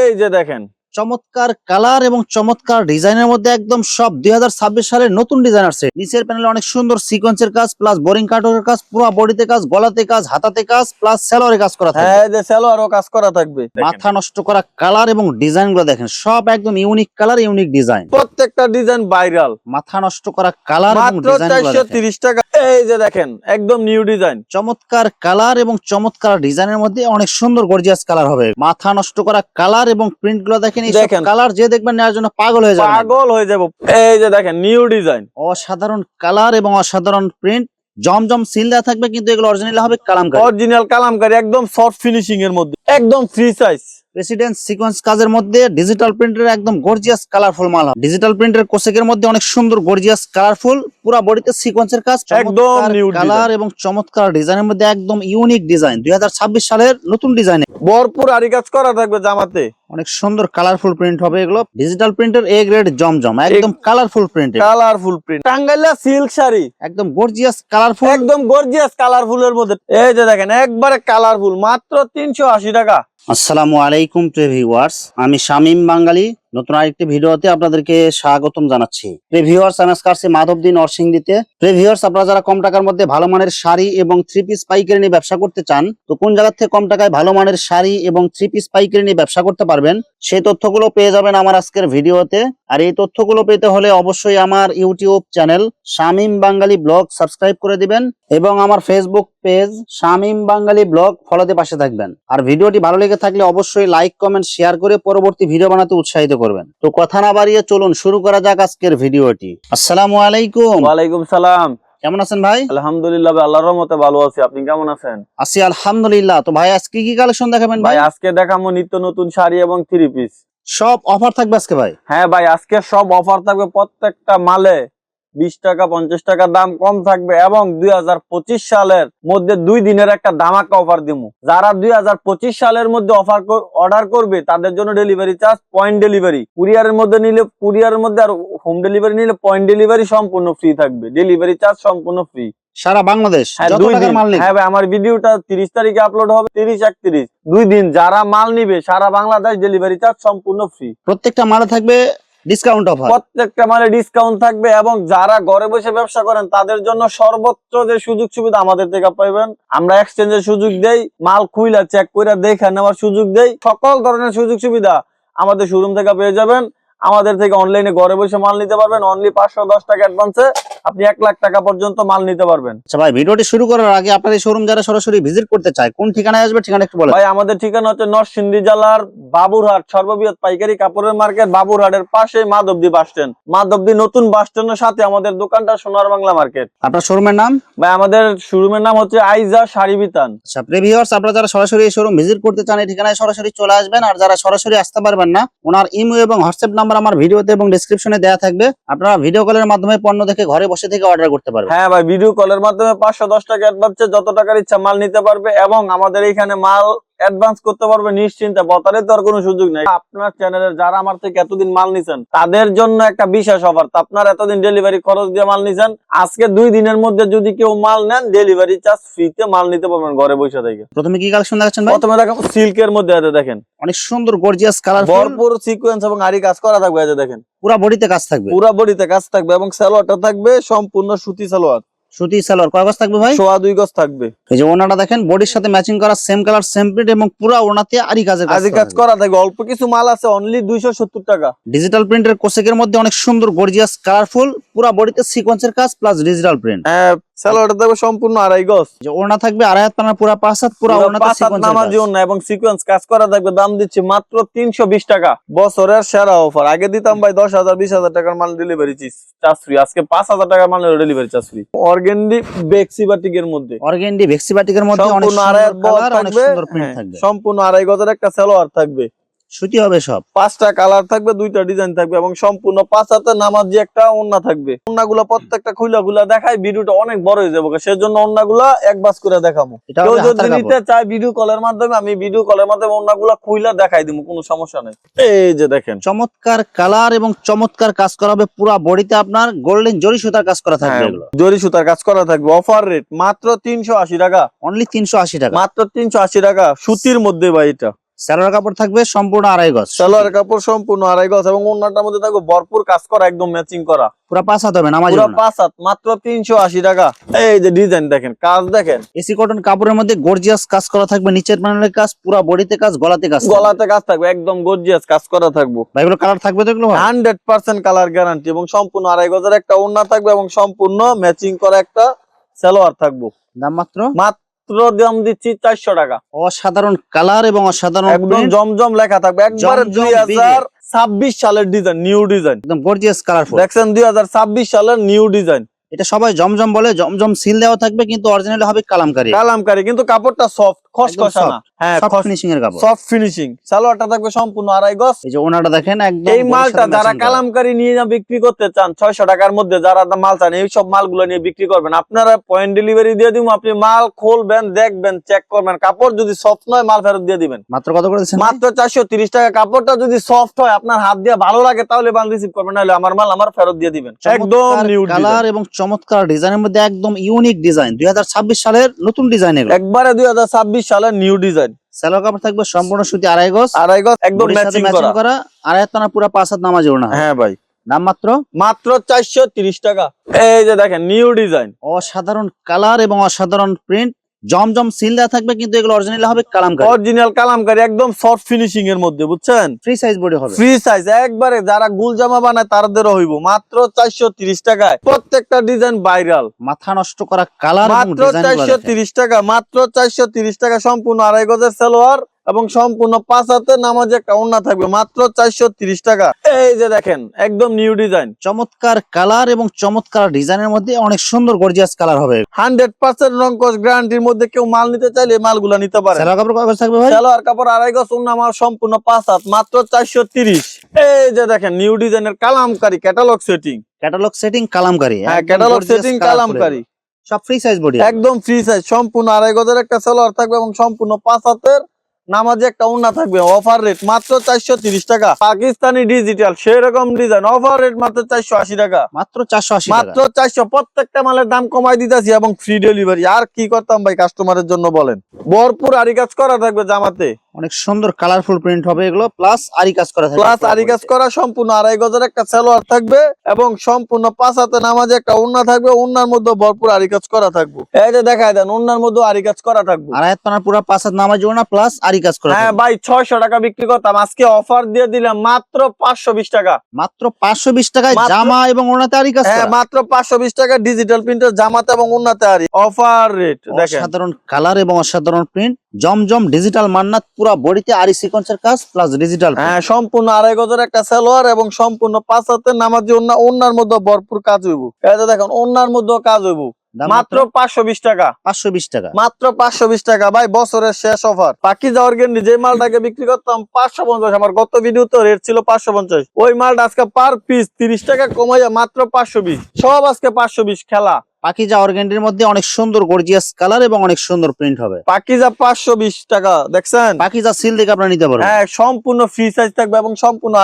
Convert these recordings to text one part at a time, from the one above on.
এই যে দেখেন চমৎকার কালার এবং চমৎকার ডিজাইনের মধ্যে একদম সব 2026 সালের নতুন ডিজাইন আসছে। নিচের প্যানেলে অনেক সুন্দর সিকোয়েন্সের কাজ প্লাস বোরিং কাটওয়ার্কের কাজ, পুরো বডিতে কাজ, গলাতে কাজ, হাতাতে কাজ প্লাস সেলোয়ারে কাজ করা থাকবে। হ্যাঁ, এই যে সালোয়ারও কাজ করা থাকবে। মাথা নষ্ট করা কালার এবং ডিজাইন গুলো দেখেন, সব একদম ইউনিক কালার, ইউনিক ডিজাইন। প্রত্যেকটা ডিজাইন ভাইরাল। মাথা নষ্ট করা কালার এবং মাত্র ডিজাইন গুলো 430 টাকা। এই যে দেখেন একদম নিউ ডিজাইন। চমৎকার কালার এবং চমৎকার ডিজাইনের মধ্যে অনেক সুন্দর গর্জিয়াস কালার হবে। মাথা নষ্ট করা কালার এবং প্রিন্ট গুলো দেখেন, এই কালার যে দেখবেন নেওয়ার জন্য পাগল হয়ে যাবে, পাগল হয়ে যাব। এই যে দেখেন নিউ ডিজাইন, অসাধারণ কালার এবং অসাধারণ প্রিন্ট। জমজম সিল দেওয়া থাকবে কিন্তু এগুলো অরিজিনাল হবে কালামকারী। অরিজিনাল কালামকারী, একদম সফট ফিনিশিং এর মধ্যে, একদম ফ্রি সাইজ। প্রেসিডেন্ট সিকোয়েন্স কাজের মধ্যে ডিজিটাল প্রিন্টের একদম গর্জিয়াস কালারফুল মাল হবে। ডিজিটাল প্রিন্টের কোসেকের মধ্যে অনেক সুন্দর গর্জিয়াস কালারফুল, পুরো বডিতে সিকোয়েন্সের কাজ, একদম নিউ কালার এবং চমৎকার ডিজাইনের মধ্যে একদম ইউনিক ডিজাইন। 2026 সালের নতুন ডিজাইনে ভরপুর আরি কাজ করা থাকবে জামাতে। অনেক সুন্দর কালারফুল প্রিন্ট হবে এগুলো। ডিজিটাল প্রিন্টের এ গ্রেড জমজম, একদম কালারফুল প্রিন্ট, কালারফুল প্রিন্ট। টাঙ্গাইলা সিল্ক শাড়ি, একদম গর্জিয়াস কালারফুল, একদম গর্জিয়াস কালারফুলের মধ্যে। এই যে দেখেন একবারে কালারফুল, মাত্র 380 টাকা। আসসালামু আলাইকুম প্রিয় ভিউয়ার্স, আমি শামীম বাঙালি নতুন আরেকটি ভিডিওতে আপনাদেরকে স্বাগতম জানাচ্ছি। প্রিয় ভিউয়ার্স, আমি আজকে আসছি মাধবদী নরসিংদীতে। প্রিয় ভিউয়ার্স, আপনারা যারা কম টাকার মধ্যে ভালো মানের শাড়ি এবং 3 পিস পাইকারি নিয়ে ব্যবসা করতে চান, তো কোন জায়গা থেকে কম টাকায় ভালো মানের শাড়ি এবং 3 পিস পাইকারি নিয়ে ব্যবসা করতে পারবেন, সেই তথ্যগুলো পেয়ে যাবেন আমার আজকের ভিডিওতে। আর এই তথ্যগুলো পেতে হলে অবশ্যই আমার ইউটিউব চ্যানেল শামীম বাঙালি ব্লগ সাবস্ক্রাইব করে দিবেন এবং আমার ফেসবুক পেজ শামীম বাঙালি ব্লগ ফলোতে পাশে থাকবেন। আর ভিডিওটি ভালো লেগে থাকলে অবশ্যই লাইক, কমেন্ট, শেয়ার করে পরবর্তী ভিডিও বানাতে উৎসাহিত করবেন। তো কথা না বাড়িয়ে চলুন শুরু করা যাক আজকের ভিডিওটি। আসসালামু আলাইকুম। ওয়ালাইকুম সালাম। কেমন আছেন ভাই? আলহামদুলিল্লাহ ভাই, আল্লাহর রহমতে ভালো আছি। আপনি কেমন আছেন? আছি আলহামদুলিল্লাহ। তো ভাই আজকে কি কালেকশন দেখাবেন ভাই? আজকে দেখাবো নিত্য নতুন শাড়ি এবং 3 পিস। সব অফার থাকবে আজকে ভাই? হ্যাঁ ভাই, আজকে সব অফার থাকবে। প্রত্যেকটা মালে 20 টাকা 50 টাকা দাম কম থাকবে এবং 2025 সালের মধ্যে 2 দিনের একটা ধামাকা অফার দিমু। যারা 2025 সালের মধ্যে অর্ডার করবে তাদের জন্য ডেলিভারি চার্জ পয়েন্ট ডেলিভারি, কুরিয়ারের মধ্যে নিলে কুরিয়ারের মধ্যে, আর হোম ডেলিভারি নিলে পয়েন্ট ডেলিভারি সম্পূর্ণ ফ্রি থাকবে। ডেলিভারি চার্জ সম্পূর্ণ ফ্রি সারা বাংলাদেশ। যত টাকার মাল নিবে। হ্যাঁ ভাই, আমার ভিডিওটা 30 তারিখে আপলোড হবে, 30-31 2 দিন যারা মাল নিবে সারা বাংলাদেশ ডেলিভারি চার্জ সম্পূর্ণ ফ্রি। প্রত্যেকটা মালে থাকবে ডিসকাউন্ট অফার, প্রত্যেকটা মালে ডিসকাউন্ট থাকবে এবং যারা ঘরে বসে ব্যবসা করেন তাদের জন্য সর্বোচ্চ যে সুযোগ সুবিধা আমাদের থেকে পাবেন। আমরা এক্সচেঞ্জের সুযোগ দেই, মাল খুইলা চেক করে দেখে নেওয়ার সুযোগ দেই। সকল ধরনের সুযোগ সুবিধা আমাদের শোরুম থেকে পেয়ে যাবেন। আমাদের থেকে অনলাইনে ঘরে বসে মাল নিতে পারবেন। অনলি 510 টাকা অ্যাডভান্সে আপনি 1 লাখ টাকা পর্যন্ত মাল নিতে পারবেন। আচ্ছা ভাই, ভিডিওটি শুরু করার আগে আপনার এই শোরুম যারা সরাসরি ভিজিট করতে চায় কোন ঠিকানায় আসবে, ঠিকানা একটু বলেন ভাই। আমাদের ঠিকানা হচ্ছে নরসিংদী জেলার বাবুরহাট, সর্ববৃহৎ পাইকারি কাপড়ের মার্কেট বাবুরহাটের পাশে মাধবদী বাস স্ট্যান্ড। মাধবদী নতুন বাস স্ট্যান্ডের সাথে আমাদের দোকানটা সোনার বাংলা মার্কেট। আপনার শোরুমের নাম? ভাই আমাদের শোরুমের নাম হচ্ছে আইজা শাড়ি বিতান। আচ্ছা প্রিয় ভিউয়ার্স, আপনারা যারা সরাসরি এই শোরুম ভিজিট করতে চান এই ঠিকানায় সরাসরি চলে আসবেন। আর যারা সরাসরি আসতে পারবেন না, ওনার ইমো এবং হোয়াটসঅ্যাপ নাম্বার আমার ভিডিওতে এবং ডেসক্রিপশনে দেওয়া থাকবে। আপনারা ভিডিও কলের মাধ্যমে পণ্য দেখে ঘরে বসে থেকে অর্ডার করতে পারবেন। হ্যাঁ ভাই, ভিডিও কলের মাধ্যমে 510 টাকা অ্যাডভান্সে যত টাকার ইচ্ছা মাল নিতে পারবে এবং আমাদের এখানে মাল অ্যাডভান্স করতে পারবে নিশ্চিন্তে। বতারে তো আর কোনো সুযোগ নেই। আপনার চ্যানেলের যারা আমার থেকে এতদিন মাল নিছেন তাদের জন্য একটা বিশেষ অফার। আপনার এতদিন ডেলিভারি খরচ দিয়ে মাল নিছেন, আজকে 2 দিনের মধ্যে যদি কেউ মাল নেন ডেলিভারি চার্জ ফ্রিতে মাল নিতে পারবেন ঘরে বসে থেকে। প্রথমে কি কালেকশন দেখাচ্ছেন ভাই? প্রথমে দেখাবো সিল্কের মধ্যে। দেখেন অনেক সুন্দর গর্জিয়াস কালার, ভরপুর সিকোয়েন্স এবং আরি কাজ করা থাকবে। দেখেন পুরো বডিতে কাজ থাকবে, পুরো বডিতে কাজ থাকবে এবং সালোয়ারটা থাকবে সম্পূর্ণ সুতি সালোয়ার। সুতি সালোয়ার কয় গজ থাকবে ভাই? 2.5 গজ থাকবে। এই যে ওনাটা দেখেন বডির সাথে ম্যাচিং করা, সেম কালার সেম প্রিন্ট এবং পুরো ওনাতে আরি কাজ করা থাকবে। অল্প কিছু মাল আছে অনলি 270 টাকা। ডিজিটাল প্রিন্টের কোসেকের মধ্যে অনেক সুন্দর গর্জিয়াস কালারফুল, পুরো বডিতে সিকোয়েন্সের কাজ প্লাস ডিজিটাল প্রিন্ট। সালোয়ারটা থাকবে সম্পূর্ণ 2.5 গজ। যে ওনা থাকবে 2.5 হাত পানার, পুরো 5 হাত, পুরো ওনাতে সিকোয়েন্সের নামাজি ওনা এবং সিকোয়েন্স কাজ করা থাকবে। দাম দিচ্ছি মাত্র 320 টাকা। বছরের সেরা অফার। আগে দিতাম ভাই 10,000 20,000 টাকার মাল ডেলিভারি চার্জ ফ্রি, আজকে 5,000 টাকার মাল ডেলিভারি চার্জ ফ্রি। অর্গেন্ডি বেক্সি বাটিকের মধ্যে, অর্গেন্ডি বেক্সি বাটিকের মধ্যে অনেক সুন্দর প্রিন্ট থাকবে। সম্পূর্ণ 2.5 গজের একটা সালোয়ার থাকবে। সুতি হবে সব। 5টা কালার থাকবে, 2টা ডিজাইন থাকবে এবং সম্পূর্ণ 5 হাতে নামাজি একটা ওন্না থাকবে। ওন্নাগুলো প্রত্যেকটা খুলা দেখায়, ভিডিওটা অনেক বড় হয়ে যাবে, সেজন্য ওন্নাগুলো এক বাস করে দেখাবো। কেউ যদি নিতে চায় ভিডিও কলের মাধ্যমে, আমি ভিডিও কলের মাধ্যমে ওন্নাগুলো খুইলা দেখাই দিব, কোনো সমস্যা নেই। এই যে দেখেন চমৎকার কালার এবং চমৎকার কাজ করা হবে। পুরো বডিতে আপনার গোল্ডেন জরি সুতার কাজ করা থাকবে। এগুলো জরি সুতার কাজ করা থাকবে। অফার রেট মাত্র 380 টাকা। অনলি 380 টাকা, মাত্র 380 টাকা। সুতির মধ্যে ভাই, এটা সালোয়ার কাপড় থাকবে সম্পূর্ণ আড়াই গজ। সালোয়ার কাপড় সম্পূর্ণ আড়াই গজ এবং ওন্নাটার মধ্যে থাকবে ভরপুর কাজ করা, একদম ম্যাচিং করা, পুরো 5 হাত হবে নামাজি পুরো ওড়না। 5 হাত, মাত্র 380 টাকা। এই যে ডিজাইন দেখেন, কাজ দেখেন, এসি কটন কাপড়ের মধ্যে গর্জিয়াস কাজ করা থাকবে, নিচের প্যানেলের কাজ, পুরো বডিতে কাজ, গলাতে কাজ, গলাতে কাজ থাকবে, একদম গর্জিয়াস কাজ করা থাকবে। ভাই এগুলো কালার থাকবে তো এগুলো ভাই? 100% কালার গ্যারান্টি এবং সম্পূর্ণ আড়াই গজের একটা ওড়না থাকবে এবং সম্পূর্ণ ম্যাচিং করা একটা সালোয়ার থাকবে। দাম মাত্র মাত্র দাম দিচ্ছি 400 টাকা। অসাধারণ কালার এবং অসাধারণ একদম print, জমজম লেখা থাকবে, একবারে জমজম 2026 সালের ডিজাইন, নিউ ডিজাইন একদম গর্জিয়াস কালারফুল। দেখছেন, 2026 সালের নিউ ডিজাইন। এটা সবাই জমজম বলে, জমজম সিল দেওয়া থাকবে কিন্তু অরিজিনাল হবে কালামকারী, কালামকারী, কিন্তু কাপড়টা সফট, খসখসা না, হ্যাঁ সফট ফিনিশিং এর কাপড়। Soft finishing. সালোয়ারটা থাকবে সম্পূর্ণ আড়াই গজ। এই যে ওনাটা দেখেন একদম এই মালটা যারা কালামকারী নিয়ে বিক্রি করতে চান 600 টাকার মধ্যে, যারা মাল চান এই সব মালগুলো নিয়ে বিক্রি করবেন, আপনারা পয়েন্ট ডেলিভারি দিয়ে দিব। আপনি মাল খুলবেন, দেখবেন, চেক করবেন, কাপড় যদি সফট নয় মাল ফেরত দিয়ে দিবেন। মাত্র কত করে দিচ্ছেন? মাত্র 430 টাকা। কাপড়টা যদি সফট হয়, আপনার হাত দিয়ে ভালো লাগে, তাহলে মাল রিসিভ করবেন, নাহলে আমার মাল আমার ফেরত দিয়ে দিবেন। একদম নিউ কালার এবং চমৎকার ডিজাইনের মধ্যে একদম ইউনিক ডিজাইন, 2026 সালের নতুন ডিজাইন এগুলো, একবারে 2026 সালের নিউ ডিজাইন। সালোয়ার কাপড় থাকবে সম্পূর্ণ সুতি আড়াই গজ, আড়াই গজ, একদম ম্যাচিং করা, আর এতনা পুরো 5 হাত নামাজি ওড়না। হ্যাঁ ভাই, দাম মাত্র 430 টাকা। এই যে দেখেন নিউ ডিজাইন, অসাধারণ কালার এবং অসাধারণ প্রিন্ট, জমজম সিল দেওয়া থাকবে কিন্তু এগুলো অরিজিনাল হবে কালামকারী, অরিজিনাল কালামকারী, একদম সফট ফিনিশিং এর মধ্যে, বুঝছেন? ফ্রি সাইজ বডি হবে, ফ্রি সাইজ, একবারে যারা গুল জামা বানায় তাদেরও হইব। মাত্র 430 টাকায়, প্রত্যেকটা ডিজাইন ভাইরাল। মাথা নষ্ট করা কালার এবং মাত্র ডিজাইন 430 টাকা, মাত্র 430 টাকা। সম্পূর্ণ আড়াই গজের সালোয়ার এবং সম্পূর্ণ 5 হাতে নামাজে একটা ওড়না থাকবে, মাত্র 430 টাকা। এই যে দেখেন একদম নিউ ডিজাইন, চমৎকার কালার এবং চমৎকার ডিজাইনের মধ্যে অনেক সুন্দর গর্জিয়াস কালার হবে। 100% রং কস গ্যারান্টির মধ্যে কেউ মাল নিতে চাইলে এই মালগুলা নিতে পারে। সালোয়ার কাপড় কয় গজ থাকবে ভাই? সালোয়ার কাপড় আড়াই গজ, ওড়না আমার সম্পূর্ণ 5 হাত, মাত্র 430। এই যে দেখেন নিউ ডিজাইনের Kalamkari catalogue setting, catalogue setting Kalamkari, হ্যাঁ একদম catalogue gorgeous setting colourful Kalamkari, এগুলো। সব ফ্রি সাইজ বডি, একদম ফ্রি সাইজ। সম্পূর্ণ আড়াই গজের একটা সালোয়ার থাকবে এবং সম্পূর্ণ 5 হাতের নামাজে একটা ওড়না থাকবে। অফার রেট মাত্র 430 টাকা। পাকিস্তানি ডিজিটাল সেরকম ডিজাইন, অফার রেট মাত্র 480 টাকা, মাত্র 480 মাত্র টাকা। 400। প্রত্যেকটা মালের দাম কমাই দিতেছি এবং ফ্রি ডেলিভারি। আর কি করতাম ভাই কাস্টমারের জন্য বলেন? ভরপুর আরি কাজ করা থাকবে জামাতে, অনেক সুন্দর কালারফুল প্রিন্ট হবে এগুলো, প্লাস আরি কাজ করা থাকবে, প্লাস আরি কাজ করা। সম্পূর্ণ আড়াই গজের একটা সালোয়ার থাকবে এবং সম্পূর্ণ 5 হাতে নামাজে একটা ওড়না থাকবে। ওড়নার মধ্যে ভরপুর আরি কাজ করা থাকবে। এই যে দেখায় দেন, ওড়নার মধ্যে আরি কাজ করা থাকবে, আর এতনা পুরো 5 হাত নামাজি ওড়না প্লাস আরি কাজ করা হ্যাঁ থাকবে। ভাই 600 টাকা বিক্রি করতাম, আজকে অফার দিয়ে দিলাম মাত্র 520 টাকা। মাত্র 520 টাকায় মাত্র- জামা এবং ওড়নাতে আরি কাজ হ্যাঁ করা। মাত্র 520 টাকা ডিজিটাল প্রিন্টের জামাতে এবং ওড়নাতে আরি। অফার রেট দেখেন, অসাধারণ কালার এবং অসাধারণ প্রিন্ট, জমজম ডিজিটাল মান্নাত, পুরো বডিতে আরি সিকোয়েন্সের কাজ প্লাস ডিজিটাল। হ্যাঁ সম্পূর্ণ আড়াই গজের একটা সালোয়ার এবং সম্পূর্ণ 5 হাতে নামাজি ওড়না। ওড়নার মধ্যে ভরপুর কাজ হইব। এই যে দেখেন ওড়নার মধ্যেও কাজ হইব, মাত্র 520 টাকা, 520 টাকা। মাত্র 520 টাকা। ভাই বছরের শেষ অফার। পাকিজা অর্গানিক যে মালটাকে বিক্রি করতাম 550, আমার গত ভিডিওতে রেট ছিল 550, ওই মালটা আজকে পার পিস 30 টাকা কমাইয়া মাত্র 520। সব আজকে 520 খেলা। পাকিজা অর্গানডির মধ্যে অনেক সুন্দর গর্জিয়াস কালার এবং অনেক সুন্দর প্রিন্ট হবে। পাকিজা 520 টাকা, দেখছেন? পাকিজা সিল দেখে আপনারা নিতে পারবেন। হ্যাঁ সম্পূর্ণ ফ্রি সাইজ থাকবে এবং সম্পূর্ণ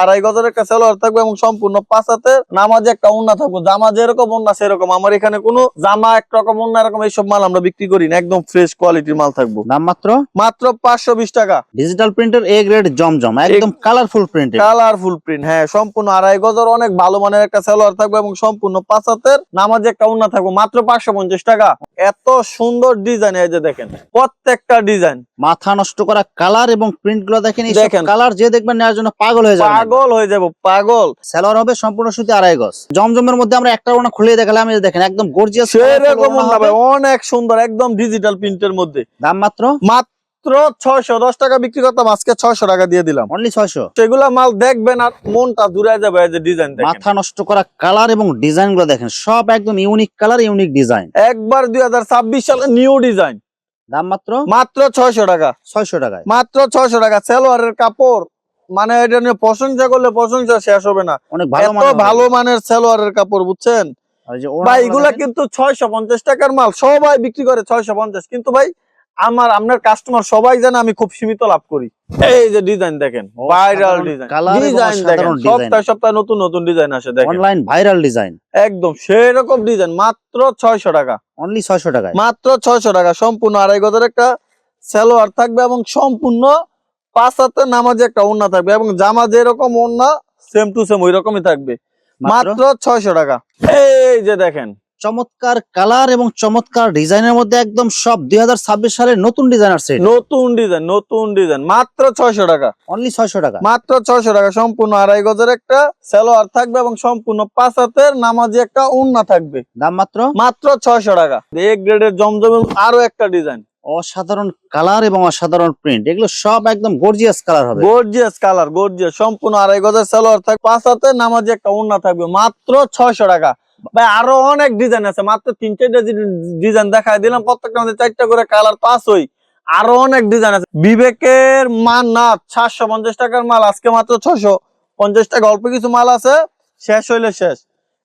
আড়াই গজের একটা সালোয়ার থাকবে এবং সম্পূর্ণ 5 হাতে নামাজে একটা ওড়না থাকবে। জামা যেরকম ওড়না সেরকম। আমার এখানে কোনো জামা একরকম ওড়না এরকম এইসব মাল আমরা বিক্রি করি না, একদম ফ্রেশ কোয়ালিটির মাল থাকবে। দাম মাত্র মাত্র 520 টাকা। ডিজিটাল প্রিন্টের এ গ্রেড জমজম, একদম কালারফুল প্রিন্ট, কালারফুল প্রিন্ট, হ্যাঁ সম্পূর্ণ আড়াই গজের অনেক ভালো মানের একটা সালোয়ার থাকবে এবং সম্পূর্ণ 5 হাতের নামাজে একটা ওড়না থাকবে, মাত্র 550 টাকা। এত সুন্দর ডিজাইন, এই যে দেখেন প্রত্যেকটা ডিজাইন, মাথা নষ্ট করা কালার এবং প্রিন্ট গুলো দেখেন। এই দেখেন। কালার যে দেখবেন নেওয়ার জন্য পাগল হয়ে যাবে, পাগল হয়ে যাবো, পাগল। সালোয়ার হবে সম্পূর্ণ সুতি আড়াই গজ। জমজমের মধ্যে আমরা একটা ওড়না খুলে দেখালাম, এই যে দেখেন একদম গর্জিয়াস সেরকম ওড়না হবে, অনেক সুন্দর, একদম ডিজিটাল প্রিন্টের মধ্যে। দাম মাত্র মাত্র 610 টাকা বিক্রি করতাম, আজকে 600 টাকা দিয়ে দিলাম। অনলি 600। সেগুলা মাল দেখবেন আর মনটা জুড়ে যাবে। এই যে ডিজাইন দেখেন, মাথা নষ্ট করা কালার এবং ডিজাইন গুলো দেখেন, সব একদম ইউনিক কালার, ইউনিক ডিজাইন। একবার 2026 সালে নিউ ডিজাইন। দাম মাত্র 600 টাকা, 600 টাকায়। মাত্র 600 টাকা। সালোয়ারের কাপড় মানে এটা নিয়ে প্রশংসা করলে প্রশংসা শেষ হবে না। অনেক ভালো এত ভালো মানের সালোয়ারের কাপড়, বুঝছেন ভাই? এগুলা কিন্তু 650 টাকার মাল সবাই বিক্রি করে 650, কিন্তু ভাই আপনার কাস্টমার সবাই জানে আমি খুব সীমিত লাভ করি। এই যে ডিজাইন দেখেন, ভাইরাল ডিজাইন, ডিজাইন দেখেন, সপ্তাহে সপ্তাহে নতুন নতুন ডিজাইন আসে দেখেন, অনলাইন ভাইরাল ডিজাইন, একদম সেরকম ডিজাইন। মাত্র 600 টাকা, অনলি 600 টাকায়। মাত্র 600 টাকা। সম্পূর্ণ আড়াই গজের একটা সালোয়ার থাকবে এবং সম্পূর্ণ 5 হাতে নামাজে একটা ওড়না থাকবে এবং জামা যেরকম ওড়না সেম টু সেম ওই রকমই থাকবে, মাত্র 600 টাকা। এই যে দেখেন চমৎকার কালার এবং চমৎকার ডিজাইনের মধ্যে একদম সব 2026 সালের নতুন ডিজাইন আসছে। নতুন ডিজাইন মাত্র 600 টাকা, অনলি 600 টাকা, মাত্র 600 টাকা। সম্পূর্ণ 2.5 গজের একটা সালোয়ার থাকবে এবং সম্পূর্ণ 5 হাতের নামাজি একটা ওড়না থাকবে, দাম মাত্র মাত্র 600 টাকা। এ গ্রেডের জমজম আরো একটা ডিজাইন, অসাধারণ কালার এবং অসাধারণ প্রিন্ট, এগুলো সব একদম গর্জিয়াস কালার হবে। Gorgeous colour, gorgeous. সম্পূর্ণ 2.5 গজের সালোয়ার থাকবে, 5 হাতের নামাজি একটা ওড়না থাকবে, মাত্র 600 টাকা। ভাই আরো অনেক ডিজাইন আছে, মাত্র 3-4টা ডিজাইন দেখাই দিলাম, প্রত্যেকটা মধ্যে 4টা করে কালার পাস হই। আরো অনেক ডিজাইন আছে। বিবেকের মান না 750 টাকার মাল আজকে মাত্র 650 টাকা। অল্প কিছু মাল আছে, শেষ হইলে শেষ।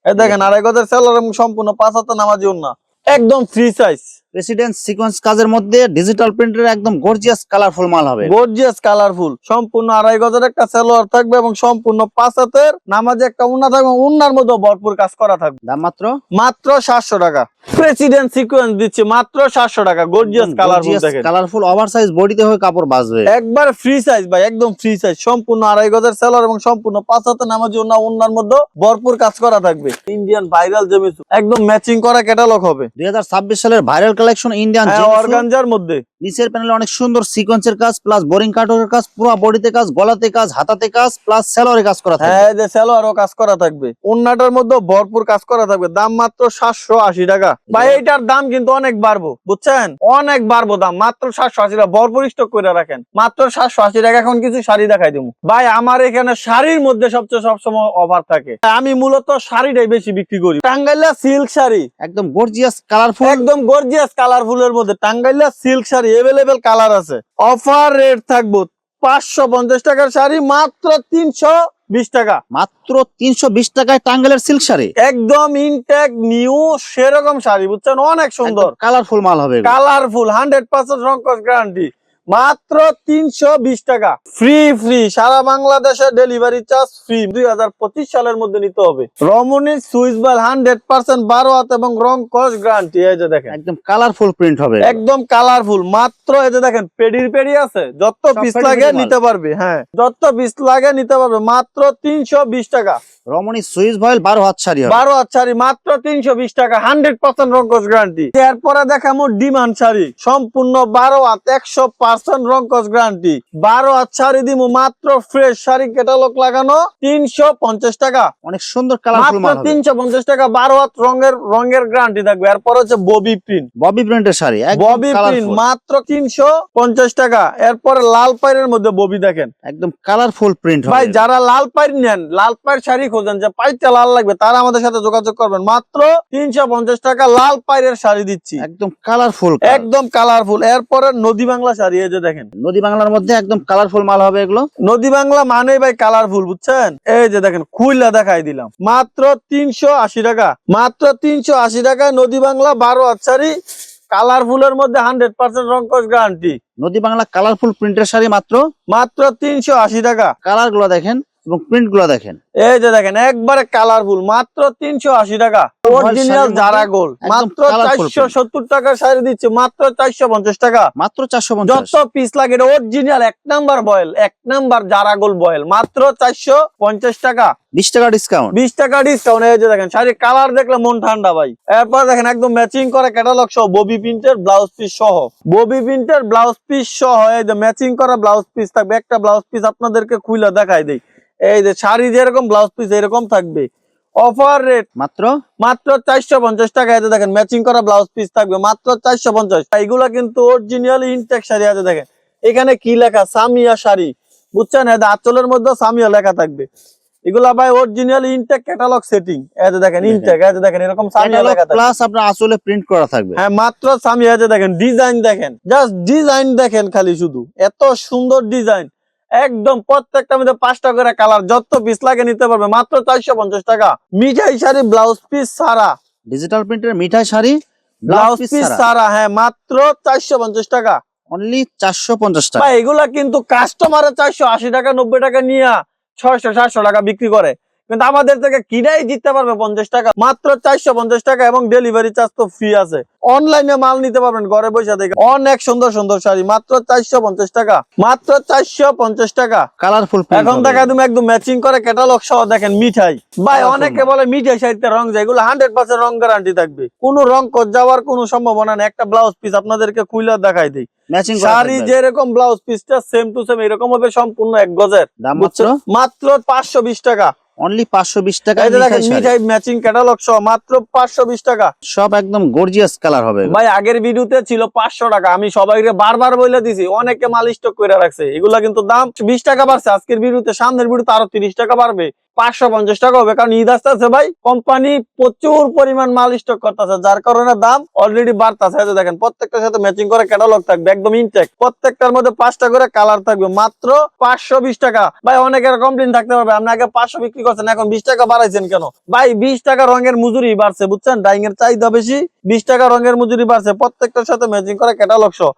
এই দেখেন 2.5 গজের সালোয়ার এবং সম্পূর্ণ 5 হাতের নামাজি ওড়না, একদম ফ্রি সাইজ। প্রেসিডেন্ট সিকোয়েন্স কাজের মধ্যে ডিজিটাল প্রিন্টের একদম গর্জিয়াস কালারফুল মাল হবে, গর্জিয়াস কালারফুল। সম্পূর্ণ 2.5 গজের একটা সালোয়ার থাকবে এবং সম্পূর্ণ 5 হাতের নামাজে একটা ওড়না থাকবে, ওড়নার মধ্যে ভরপুর কাজ করা থাকবে। দাম মাত্র মাত্র 700 টাকা। প্রেসিডেন্ট সিকোয়েন্স দিচ্ছে মাত্র 700 টাকা। গর্জিয়াস কালারফুল দেখেন, কালারফুল ওভারসাইজ বডিতে হয়ে কাপড় বাঁচবে, একবার ফ্রি সাইজ ভাই, একদম ফ্রি সাইজ। সম্পূর্ণ 2.5 গজের সালোয়ার এবং সম্পূর্ণ 5 হাতের নামাজি ওড়না, ওড়নার মধ্যে ভরপুর কাজ করা থাকবে। ইন্ডিয়ান ভাইরাল জমিসু, একদম ম্যাচিং করা ক্যাটালগ হবে। 2026 সালের ভাইরাল কালেকশন ইন্ডিয়ান অর্গানজার মধ্যে নিচের প্যানেলে অনেক সুন্দর সিকোয়েন্সের কাজ প্লাস বোরিং কাটওয়ার্কের কাজ, পুরো বডিতে কাজ, গলাতে কাজ, হাতাতে কাজ প্লাস সালোয়ারে কাজ করা থাকবে। হ্যাঁ, যে সালোয়ারও কাজ করা থাকবে, ওন্নাটার মধ্যে ভরপুর কাজ করা থাকবে। দাম মাত্র 780 টাকা। ভাই এইটার দাম কিন্তু অনেক বাড়বো, বুঝছেন, অনেক বাড়বো দাম। মাত্র 780 টাকা, ভরপুর স্টক করে রাখেন, মাত্র 780 টাকা। এখন কিছু শাড়ি দেখাই দেবো ভাই। আমার এখানে শাড়ির মধ্যে সবসময় অফার থাকে। আমি মূলত শাড়িটাই বেশি বিক্রি করি। টাঙ্গাইলা সিল্ক শাড়ি, একদম গর্জিয়াস কালারফুল, একদম গর্জিয়াস কালারফুলের মধ্যে টাঙ্গাইলা সিল্ক শাড়ি এভেলেবেল কালার আছে। অফার রেট থাকবো 550 টাকার শাড়ি মাত্র 320 টাকা, মাত্র 320 টাকায় টাঙ্গাইলের সিল্ক শাড়ি, একদম ইনটেক নিউ সেরকম শাড়ি, বুঝছেন, অনেক সুন্দর কালারফুল মাল হবে, কালারফুল, 100% রংকশ গ্যারান্টি। মাত্র 320 টাকা, ফ্রি সারা বাংলাদেশে ডেলিভারি চার্জ ফ্রি। 2025 সালের মধ্যে নিতে হবে। রমণী সুইস বয়েল 100% 12 হাত এবং রংকশ গ্যারান্টি। এই যে দেখেন একদম কালারফুল প্রিন্ট হবে, একদম কালারফুল। মাত্র এই যে দেখেন পেডি আছে, যত পিস লাগে নিতে পারবে। হ্যাঁ, যত পিস লাগে নিতে পারবে, মাত্র 320 টাকা। রমণী সুইস বয়েল 12 হাত শাড়ি হবে, 12 হাত শাড়ি মাত্র 320 টাকা, 100% রংকশ গ্যারান্টি। এরপরে দেখাবো ডিমান্ড শাড়ি, সম্পূর্ণ 12 হাত 100% রংকশ গ্যারান্টি। 12 হাত শাড়ি দিমু মাত্র ফ্রেশ শাড়ি ক্যাটালগ লাগানো 350 টাকা। অনেক সুন্দর কালারফুল মাল হবে, 350 টাকা, 12 হাত রঙের গ্যারান্টি থাকবে। এরপর হচ্ছে ববি প্রিন্টের শাড়ি, ববি প্রিন্ট মাত্র 350 টাকা। এরপরে লাল পাইরের মধ্যে ববি দেখেন, একদম কালারফুল প্রিন্ট হবে। ভাই যারা লাল পাইর নেন, লাল পাইর শাড়ি খোঁজেন, যে পাইটা লাল লাগবে, তারা আমাদের সাথে যোগাযোগ করবেন। মাত্র 350 টাকা লাল পাইরের শাড়ি দিচ্ছি, একদম কালারফুল, একদম কালারফুল। এরপরে নদী বাংলা শাড়ি, এই যে দেখেন নদী বাংলার মধ্যে একদম কালারফুল মাল হবে এগুলো। নদী বাংলা মানে ভাই কালারফুল, বুঝছেন। এই যে দেখেন খুইলা দেখাই দিলাম, মাত্র 380 টাকা, মাত্র 380 টাকায় নদী বাংলা 12 হাত শাড়ি কালারফুলের মধ্যে 100% রংকশ গ্যারান্টি। নদী বাংলা কালারফুল প্রিন্টের শাড়ি মাত্র 380 টাকা। কালার গুলো দেখেন এবং প্রিন্ট গুলো দেখেন, এই যে দেখেন একবারে কালারফুল, মাত্র 380 টাকা। অরিজিনাল জারা গোল্ড মাত্র 470 টাকার শাড়ি দিচ্ছে, মাত্র 450 টাকা, মাত্র 450। যত পিস লাগে অরিজিনাল 1 নাম্বার বয়েল, 1 নাম্বার জারা গোল্ড বয়েল, মাত্র 450 টাকা, 20 টাকা ডিসকাউন্ট, 20 টাকা ডিসকাউন্ট। এই যে দেখেন শাড়ির কালার দেখলে মন ঠান্ডা ভাই। এরপর দেখেন একদম ম্যাচিং করা ক্যাটালগ সহ, ববি প্রিন্টের ব্লাউজ পিস সহ, ববি প্রিন্টের ব্লাউজ পিস সহ। এই যে ম্যাচিং করা ব্লাউজ পিস থাকবে। একটা ব্লাউজ পিস আপনাদেরকে খুলে দেখাই দেই। এই যে শাড়ি যেরকম ব্লাউজ পিস এরকম থাকবে। অফার রেট মাত্র 450 টাকা। এই যে দেখেন ম্যাচিং করা ব্লাউজ পিস থাকবে, মাত্র 450। এইগুলা কিন্তু অরিজিনাল ইনটেক শাড়ি। আছে দেখেন এখানে কি লেখা, সামিয়া শাড়ি, বুঝছেন, আঁচলের মধ্যে সামিয়া লেখা থাকবে। এগুলা ভাই অরিজিনাল ইনটেক ক্যাটালগ সেটিং। এই যে দেখেন ইনটেক, এই যে দেখেন এরকম সামিয়া লেখা থাকবে, প্লাস আপনার আঁচলে প্রিন্ট করা থাকবে। হ্যাঁ, মাত্র সামিয়া। এই যে দেখেন ডিজাইন দেখেন, জাস্ট ডিজাইন দেখেন, খালি শুধু এত সুন্দর ডিজাইন। একদম প্রত্যেকটা মধ্যে 5টা করে কালার, যত পিস লাগে নিতে পারবে, মাত্র 450 টাকা। মিঠাই শাড়ি ব্লাউজ পিস সারা, ডিজিটাল প্রিন্টের মিঠাই শাড়ি ব্লাউজ পিস সারা, হ্যাঁ, মাত্র 450 টাকা, অনলি 450 টাকা। ভাই এগুলা কিন্তু কাস্টমারে 480 টাকা 90 টাকা নিয়ে 600-700 টাকা বিক্রি করে, কিন্তু আমাদের থেকে কিনাই জিততে পারবে 50 টাকা, মাত্র 450 টাকা, এবং ডেলিভারি চার্জ তো ফ্রি আছে। অনলাইনে মাল নিতে পারবেন ঘরে বসে থেকে, অনেক সুন্দর সুন্দর শাড়ি মাত্র 450 টাকা, মাত্র 450 টাকা। কালারফুল এখন দেখা তুমি একদম ম্যাচিং করে ক্যাটালগ সহ দেখেন মিঠাই ভাই, অনেকে বলে মিঠাই শাড়িতে রং যায়, এগুলো 100% রং গ্যারান্টি থাকবে, কোনো রং যাওয়ার কোনো সম্ভাবনা নেই। একটা ব্লাউজ পিস আপনাদেরকে খুলে দেখাই দিই, ম্যাচিং শাড়ি যেরকম ব্লাউজ পিসটা সেম টু সেম এরকম হবে, সম্পূর্ণ এক গজের। দাম মাত্র মাত্র 520 টাকা, অনলি 520 টাকা। এই যে দেখেন মিঠাই ম্যাচিং ক্যাটালগ সহ মাত্র 520 টাকা। সব একদম গর্জিয়াস কালার হবে ভাই আগের ভিডিওতে ছিল 500 টাকা, আমি সবাইকে বারবার বলে দিছি, অনেকে মাল স্টক করে রাখছে, এগুলা কিন্তু দাম 20 টাকা বাড়ছে আজকের ভিডিওতে, সামনের ভিডিওতে আরো 30 টাকা বাড়বে, 550 টাকা হবে, কারণ ঈদ আসতেছে ভাই, কোম্পানি প্রচুর পরিমাণ মাল স্টক করতেছে, যার কারণে দাম অলরেডি বাড়তেছে। এই যে দেখেন প্রত্যেকটার সাথে ম্যাচিং করে ক্যাটালগ থাকবে, একদম ইনটেক, প্রত্যেকটার মধ্যে 5টা করে কালার থাকবে, মাত্র 520 টাকা। ভাই অনেকের কমপ্লেইন থাকতে পারবে, আপনি আগে 500 বিক্রি করছেন, এখন 20 টাকা বাড়াইছেন কেন? ভাই 20 টাকা রঙের মজুরি বাড়ছে, বুঝছেন, ডাইং এর চাহিদা বেশি, 20 টাকা রঙের মজুরি বাড়ছে, প্রত্যেকটার সাথে ম্যাচিং করে ক্যাটালগ সহ।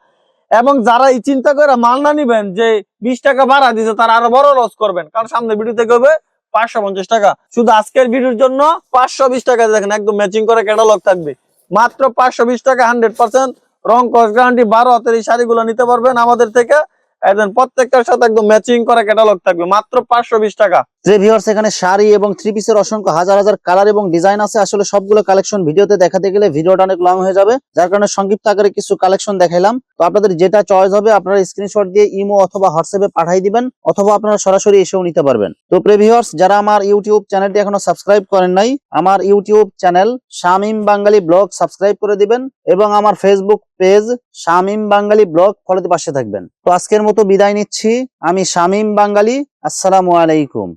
এবং যারা এই চিন্তা করে মাল না নিবেন যে 20 টাকা বাড়া দিছে, তারা আরো বড় লস করবেন, কারণ সামনে ভিডিও থেকে হবে 550 টাকা। শুধু আজকের ভিডিওর জন্য 520 টাকা দেখেন, একদম ম্যাচিং করে ক্যাটালগ থাকবে, মাত্র 520 টাকা, 100% রং কস গ্যারান্টি। 12 হাতের এই শাড়িগুলো নিতে পারবেন আমাদের থেকে, একদম প্রত্যেকটার সাথে একদম ম্যাচিং করা ক্যাটালগ থাকবে, মাত্র 520 টাকা। ভিউয়ার্স এখানে শাড়ি এবং থ্রি পিসের অসংখ্য হাজার হাজার কালার এবং ডিজাইন আছে। আসলে সবগুলো কালেকশন ভিডিওতে দেখাতে গেলে ভিডিওটা অনেক লং হয়ে যাবে, যার কারণে সংক্ষিপ্ত আকারে কিছু কালেকশন দেখাইলাম। তো আপনাদের যেটা চয়েস হবে আপনারা স্ক্রিনশট দিয়ে ইমো অথবা হোয়াটসঅ্যাপে পাঠিয়ে দিবেন, অথবা আপনারা সরাসরি এসেও নিতে পারবেন। তো ভিউয়ার্স যারা আমার ইউটিউব চ্যানেলটি এখনো সাবস্ক্রাইব করেন নাই, আমার ইউটিউব চ্যানেল শামীম বাঙালি ব্লগ সাবস্ক্রাইব করে দিবেন, এবং আমার ফেসবুক পেজ শামীম বাঙালি ব্লগ ফলোতে পাশে থাকবেন। তো আজকের মতো বিদায় নিচ্ছি, আমি শামীম বাঙালি। আসসালামু আলাইকুম।